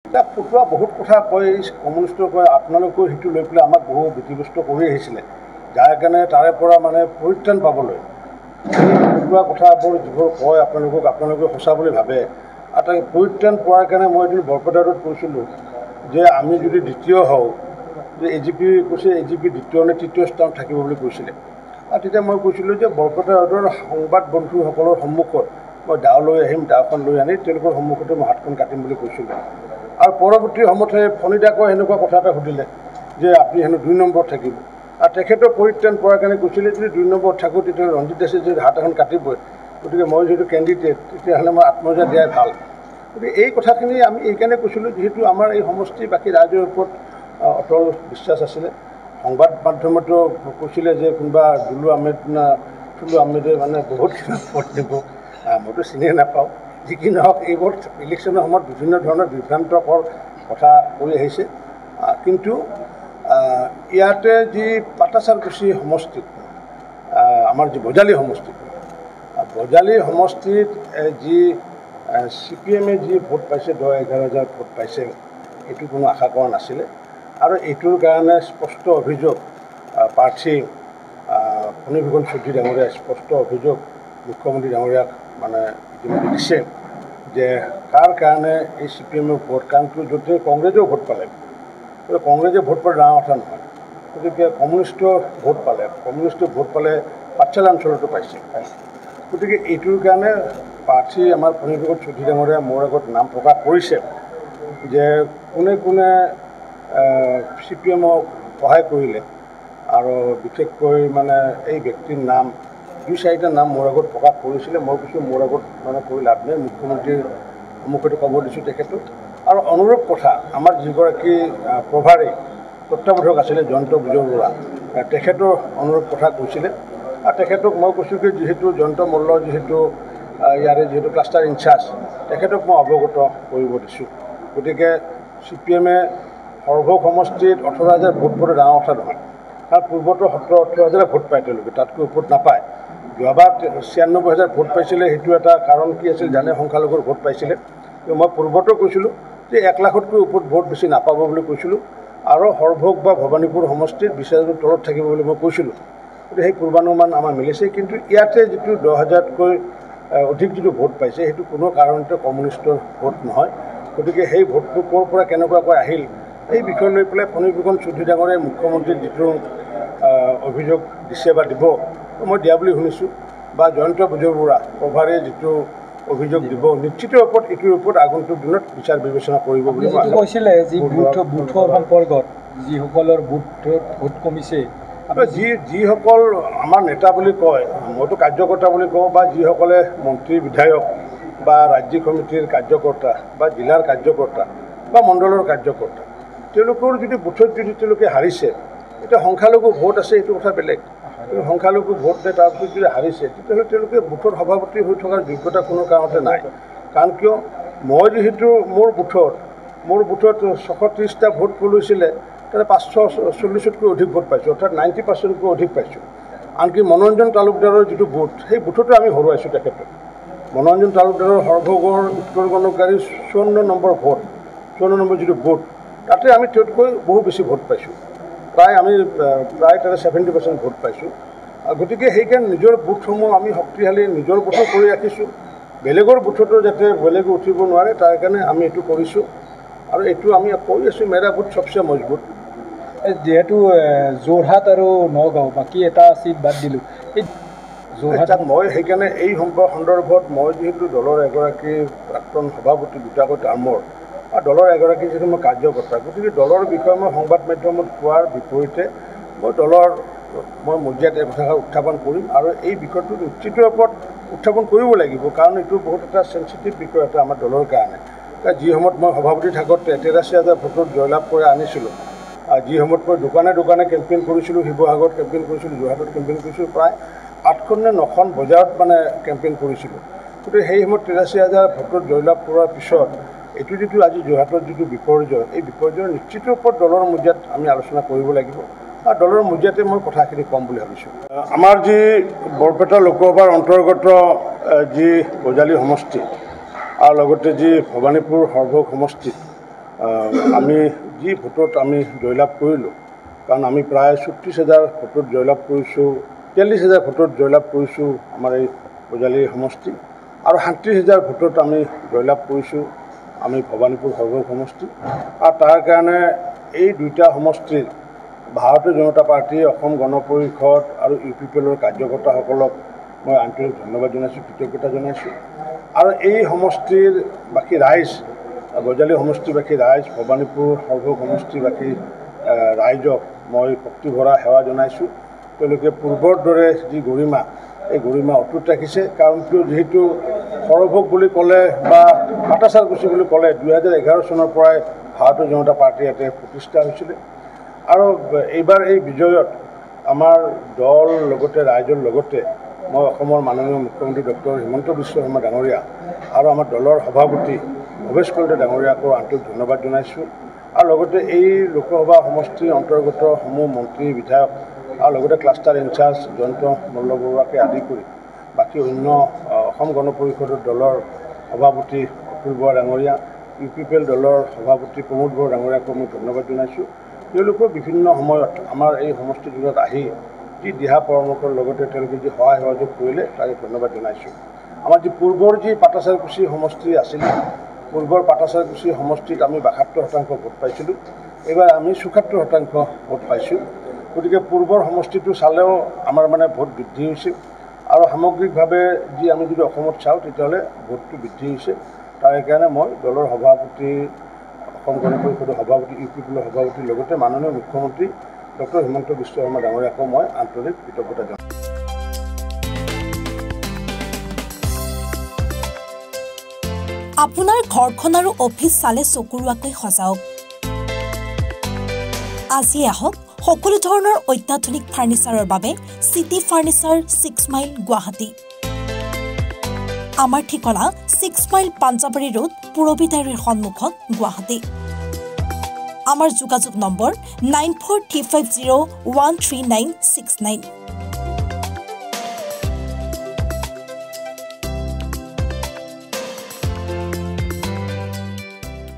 এটা ফুটোৱা বহুত কথা কয় কমিউনিষ্টৰ কয় আপোনালোকেও সেইটো লৈ পেলাই আমাক বহু ব্যতিব্যস্ত কৰি আহিছিলে যাৰ কাৰণে তাৰে পৰা মানে পৰিত্ৰাণ পাবলৈ ফুটোৱা কথাবোৰ যিবোৰ কয় আপোনালোকে সঁচা বুলি ভাবে আৰু তাকে পৰিত্ৰাণ পোৱাৰ কাৰণে মই এদিন বৰপেটা ৰোডত কৈছিলোঁ যে আমি যদি দ্বিতীয় হওঁ যে AGP কৈছে AGP দ্বিতীয় নে তৃতীয় স্থানত থাকিব বুলি কৈছিলে আৰু তেতিয়া মই কৈছিলোঁ যে বৰপেটা ৰোডৰ সংবাদ বন্ধুসকলৰ সন্মুখত মই দাও লৈ আহিম দাওখন লৈ আনি তেওঁলোকৰ সন্মুখতে মই হাতখন কাটিম বুলি কৈছিলোঁ আৰু পৰৱৰ্তী সময়তে ফণিদাকৈ সেনেকুৱা কথা এটা সুধিলে যে আপুনি হেনো 2 নম্বৰত থাকিব আৰু তেখেতৰ পৰিত্ৰাণ পোৱাৰ কাৰণে কৈছিলে যদি 2 নম্বৰত থাকোঁ তেতিয়াহ'লে ৰঞ্জিত দাসে যদি হাত এখন কাটিবই গতিকে মই যিহেতু কেণ্ডিডেট তেতিয়াহ'লে মই আত্মজা দিয়াই ভাল গতিকে এই কথাখিনি আমি এইকাৰণে কৈছিলোঁ যিহেতু আমাৰ এই সমষ্টি বাকী ৰাইজৰ ওপৰত অটল বিশ্বাস আছিলে সংবাদ মাধ্যমতো কৈছিলে যে কোনোবা দুলু আহমেদে মানে বহুত ভোট দিব মইতো চিনিয়ে নাপাওঁ যি কি নহওক এইবোৰ ইলেকশ্যনৰ সময়ত বিভিন্ন ধৰণৰ বিভ্ৰান্তকৰ কথা কৈ আহিছে কিন্তু ইয়াতে যি পাটাচাৰকুছি সমষ্টিত আমাৰ যি বজালী সমষ্টিত যি CPM-এ যি ভোট পাইছে 10-11,000 ভোট পাইছে এইটো কোনো আশা কৰা নাছিলে আৰু এইটোৰ কাৰণে স্পষ্ট অভিযোগ প্ৰাৰ্থী ফণীভূষণ চৌধুৰী ডাঙৰীয়াই স্পষ্ট অভিযোগ মুখ্যমন্ত্ৰী ডাঙৰীয়াক মানে ইতিমধ্যে দিছে যে কাৰ কাৰণে এই CPM-ৰ ভোট কাৰণটো য'তে কংগ্ৰেছেও ভোট পালে কংগ্ৰেছে ভোট পোৱাৰ ডাঙৰ কথা নহয় গতিকে কমিউনিষ্টৰ ভোট পালে পাঠশালা অঞ্চলতো পাইছে গতিকে এইটোৰ কাৰণে প্ৰাৰ্থী আমাৰ ফণীভূষণ চৌধুৰী ডাঙৰীয়াই মোৰ আগত নাম প্ৰকাশ কৰিছে যে কোনে কোনে CPM-ক সহায় কৰিলে আৰু বিশেষকৈ মানে এই ব্যক্তিৰ নাম 2-4টা নাম মোৰ আগত প্ৰকাশ কৰিছিলে মই কিছু মোৰ আগত মানে কৰি লাভ নাই মুখ্যমন্ত্ৰীৰ সন্মুখতে ক'ব দিছোঁ তেখেতক আৰু অনুৰূপ কথা আমাৰ যিগৰাকী প্ৰভাৰী তত্ত্বাৱধায়ক আছিলে জয়ন্ত বুজবৰুৱা তেখেতৰ অনুৰূপ কথা কৈছিলে আৰু তেখেতক মই কৈছোঁ কি যিহেতু জয়ন্ত মল্ল যিহেতু ইয়াৰে যিহেতু ক্লাষ্টাৰ ইনচাৰ্জ তেখেতক মই অৱগত কৰিব দিছোঁ গতিকে CPM-এ সৰ্বভোগ সমষ্টিত 18,000 ভোট পোৱাটো ডাঙৰ কথা নহয় কাৰণ পূৰ্বতো 17-18,000 ভোট পায় তেওঁলোকে তাতকৈ ওপৰত নাপায় যোৱাবাৰ 96,000 ভোট পাইছিলে সেইটো এটা কাৰণ কি আছিল জানে সংখ্যালঘুৰ ভোট পাইছিলে মই পূৰ্বতো কৈছিলোঁ যে 1 লাখতকৈ ওপৰত ভোট বেছি নাপাব বুলি কৈছিলোঁ আৰু সৰভোগ বা ভৱানীপুৰ সমষ্টিত 20,000 তলত থাকিব বুলি মই কৈছিলোঁ গতিকে সেই পূৰ্বানুমান আমাৰ মিলিছে কিন্তু ইয়াতে যিটো 10,000তকৈ অধিক যিটো ভোট পাইছে সেইটো কোনো কাৰণতে কমিউনিষ্টৰ ভোট নহয় গতিকে সেই ভোটটো ক'ৰ পৰা কেনেকুৱাকৈ আহিল এই বিষয় লৈ পেলাই ফণীভূষণ চৌধুৰী ডাঙৰীয়াই মুখ্যমন্ত্ৰীক যিটো অভিযোগ দিছে বা দিব মই দিয়া বুলি শুনিছোঁ বা জয়ন্ত বুজবৰুৱা প্ৰভাৰীয়ে যিটো অভিযোগ দিব নিশ্চিত ওপৰত এইটোৰ ওপৰত আগন্তুক দিনত বিচাৰ বিবেচনা কৰিব বুলি কৈছিলে যি বুথৰ সম্পৰ্কত যিসকলৰ ভোট কমিছে যিসকল আমাৰ নেতা বুলি কয় মইতো কাৰ্যকৰ্তা বুলি কওঁ বা যিসকলে মন্ত্ৰী বিধায়ক বা ৰাজ্যিক সমিতিৰ কাৰ্যকৰ্তা বা জিলাৰ কাৰ্যকৰ্তা বা মণ্ডলৰ কাৰ্যকৰ্তা তেওঁলোকৰ যদি বুথত যদি তেওঁলোকে হাৰিছে এতিয়া সংখ্যালঘু ভোট আছে এইটো কথা বেলেগ কিন্তু সংখ্যালঘু ভোট দিয়ে তাৰপিছত যদি হাৰিছে তেতিয়াহ'লে তেওঁলোকে বুথৰ সভাপতি হৈ থকাৰ যোগ্যতা কোনো কাৰণতে নাই কাৰণ কিয় মই যিহেতু মোৰ বুথত 630টা ভোট পলৈছিলে তাতে 540তকৈ অধিক ভোট পাইছোঁ অৰ্থাৎ 90%তকৈ অধিক পাইছোঁ আনকি মনোৰঞ্জন তালুকদাৰৰ যিটো বুথ সেই বুথতো আমি হৰুৱাইছোঁ তেখেতক মনোৰঞ্জন তালুকদাৰৰ সৰভোগৰ উত্তৰ গণকাৰীৰ 54 নম্বৰ ভোট 54 নম্বৰ যিটো বুথ তাতে আমি তেওঁতকৈ বহু বেছি ভোট পাইছোঁ প্ৰায় তাতে 70% ভোট পাইছোঁ গতিকে সেইকাৰণে নিজৰ বুথসমূহ আমি শক্তিশালী নিজৰ বুথো কৰি ৰাখিছোঁ বেলেগৰ বুথতো যাতে বেলেগে উঠিব নোৱাৰে তাৰ কাৰণে আমি এইটো কৰিছোঁ আৰু এইটো আমি কৰি আছোঁ মেৰা বুথ চবচে মজবুত যেহেতু যোৰহাট আৰু নগাঁও বাকী এটা চিট বাদ দিলোঁ এই যোৰহাটত মই সেইকাৰণে এই সন্দৰ্ভত মই যিহেতু দলৰ এগৰাকী প্ৰাক্তন সভাপতি দুটাকৈ টাৰ্মৰ আৰু দলৰ এগৰাকী যিহেতু মই কাৰ্যকৰ্তা গতিকে দলৰ বিষয়ে মই সংবাদ মাধ্যমত কোৱাৰ বিপৰীতে মই মজিয়াত এই কথা উত্থাপন কৰিম আৰু এই বিষয়টো নিশ্চিত ওপৰত উত্থাপন কৰিব লাগিব কাৰণ এইটো বহুত এটা চেঞ্চিটিভ বিষয় এটা আমাৰ দলৰ কাৰণে যি সময়ত মই সভাপতি থাকোঁতে 83,000 ভোটত জয়লাভ কৰি আনিছিলোঁ যি সময়ত মই দোকানে কেম্পেইন কৰিছিলোঁ শিৱসাগৰত কেম্পেইন কৰিছিলোঁ যোৰহাটত কেম্পেইন কৰিছিলোঁ প্ৰায় 8খন নে 9খন বজাৰত মানে কেম্পেইন কৰিছিলোঁ গতিকে সেই সময়ত 83,000 ভোটত জয়লাভ কৰাৰ পিছত এইটো যিটো আজি যোৰহাটৰ যিটো বিপৰ্যয় এই বিপৰ্যয়ৰ নিশ্চিত ওপৰত দলৰ মজিয়াত আমি আলোচনা কৰিব লাগিব আৰু দলৰ মজিয়াতে মই কথাখিনি ক'ম বুলি ভাবিছোঁ আমাৰ যি বৰপেটা লোকসভাৰ অন্তৰ্গত যি বজালী সমষ্টি আৰু লগতে যি ভৱানীপুৰ সৰভোগ সমষ্টিত আমি যি ভোটত আমি জয়লাভ কৰিলোঁ, কাৰণ আমি প্ৰায় 36,000 ভোটত জয়লাভ কৰিছোঁ, 43,000 ভোটত জয়লাভ কৰিছোঁ আমাৰ এই বজালী সমষ্টি, আৰু 37,000 ভোটত আমি জয়লাভ কৰিছোঁ আমি ভবানীপুৰ সৰ্বভোগ সমষ্টি। আৰু তাৰ কাৰণে এই দুইটা সমষ্টিৰ ভাৰতীয় জনতা পাৰ্টী, অসম গণ পৰিষদ আৰু UPPLৰ কাৰ্যকৰ্তাসকলক মই আন্তৰিক ধন্যবাদ জনাইছোঁ, কৃতজ্ঞতা জনাইছোঁ। আৰু এই সমষ্টিৰ বাকী ৰাইজ, বজালী সমষ্টিবাসী ৰাইজ, ভবানীপুৰ সৰ্বভোগ সমষ্টিবাসী ৰাইজক মই ভক্তিভৰা সেৱা জনাইছোঁ। তেওঁলোকে পূৰ্বৰ দৰে যি গৰিমা, এই গৰিমা অটুট ৰাখিছে। কাৰণ কিয়, যিহেতু সৰভোগ বুলি ক'লে বা পাটাচাৰকুছি বুলি ক'লে 2011 চনৰ পৰাই ভাৰতীয় জনতা পাৰ্টী ইয়াতে প্ৰতিষ্ঠা হৈছিলে। আৰু এইবাৰ এই বিজয়ত আমাৰ দল লগতে ৰাইজৰ লগতে মই অসমৰ মাননীয় মুখ্যমন্ত্ৰী ডক্টৰ হিমন্ত বিশ্ব শৰ্মা ডাঙৰীয়া আৰু আমাৰ দলৰ সভাপতি ভৱেশ কলিতা ডাঙৰীয়াকো আন্তৰিক ধন্যবাদ জনাইছোঁ। আৰু লগতে এই লোকসভা সমষ্টিৰ অন্তৰ্গত সমূহ মন্ত্ৰী, বিধায়ক আৰু লগতে ক্লাষ্টাৰ ইনচাৰ্জ জয়ন্ত মল্ল বৰুৱাকে আদি কৰি বাকী অন্য অসম গণ পৰিষদৰ দলৰ সভাপতি অতুল বৰা ডাঙৰীয়া, UPPL দলৰ সভাপতি প্ৰমোদ বৰা ডাঙৰীয়াকো মই ধন্যবাদ জনাইছোঁ। তেওঁলোকেও বিভিন্ন সময়ত আমাৰ এই সমষ্টিটোত আহি যি দিহা পৰামৰ্শৰ লগতে তেওঁলোকে যি সহায় সহযোগ কৰিলে তাকে ধন্যবাদ জনাইছোঁ। আমাৰ যি পূৰ্বৰ যি পাটাচাৰকুছি সমষ্টি আছিল, পূৰ্বৰ পাটাচাৰকুছি সমষ্টিত আমি 72% ভোট পাইছিলোঁ, এইবাৰ আমি 74% ভোট পাইছোঁ। গতিকে পূৰ্বৰ সমষ্টিটো চালেও আমাৰ মানে ভোট বৃদ্ধি হৈছে। আৰু সামগ্ৰিকভাৱে যি আমি যদি অসমত চাওঁ তেতিয়াহ'লে ভোটটো বৃদ্ধি হৈছে। তাৰ কাৰণে মই দলৰ সভাপতি, অসম গণ পৰিষদৰ সভাপতি, UPPLৰ সভাপতিৰ লগতে মাননীয় মুখ্যমন্ত্ৰী ডক্টৰ হিমন্ত বিশ্ব শৰ্মা ডাঙৰীয়াকো মই আন্তৰিক কৃতজ্ঞতা জনাইছোঁ। আপোনাৰ ঘৰখন আৰু অফিচ চালে চকুৰোৱাকৈ সজাওক। আজি আহক সকলো ধৰণৰ অত্যাধুনিক ফাৰ্নিচাৰৰ বাবে চিটি ফাৰ্নিচাৰ 6 মাইল গুৱাহাটী। আমাৰ ঠিকনা 6 মাইল পাঞ্জাবাৰী ৰোড, পুৰবী ডায়েৰীৰ সন্মুখত, গুৱাহাটী। আমাৰ যোগাযোগ নম্বৰ 9435013969।